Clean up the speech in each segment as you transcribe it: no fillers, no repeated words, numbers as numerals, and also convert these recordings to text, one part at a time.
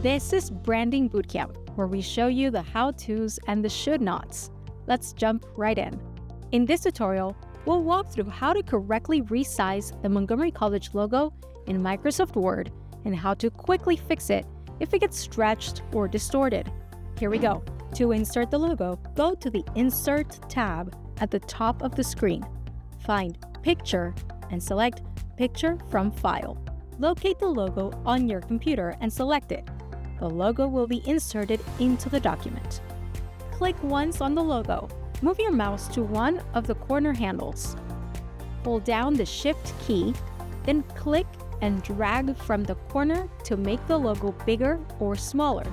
This is Branding Bootcamp, where we show you the how-tos and the should-nots. Let's jump right in. In this tutorial, we'll walk through how to correctly resize the Montgomery College logo in Microsoft Word and how to quickly fix it if it gets stretched or distorted. Here we go. To insert the logo, go to the Insert tab at the top of the screen. Find Picture and select Picture from File. Locate the logo on your computer and select it. The logo will be inserted into the document. Click once on the logo. Move your mouse to one of the corner handles. Hold down the Shift key, then click and drag from the corner to make the logo bigger or smaller.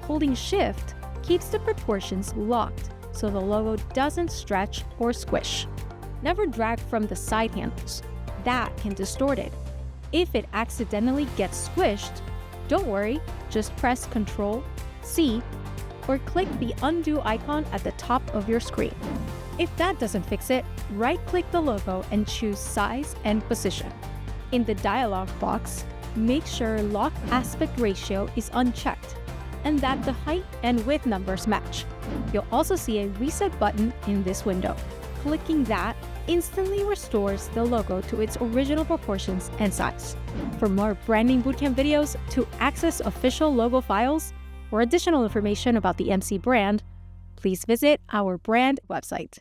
Holding Shift keeps the proportions locked so the logo doesn't stretch or squish. Never drag from the side handles. That can distort it. If it accidentally gets squished, don't worry, just press Ctrl-C or click the undo icon at the top of your screen. If that doesn't fix it, right-click the logo and choose Size and Position. In the dialog box, make sure Lock Aspect Ratio is unchecked and that the height and width numbers match. You'll also see a Reset button in this window. Clicking that instantly restores the logo to its original proportions and size. For more Branding Bootcamp videos, to access official logo files, or additional information about the MC brand, please visit our brand website.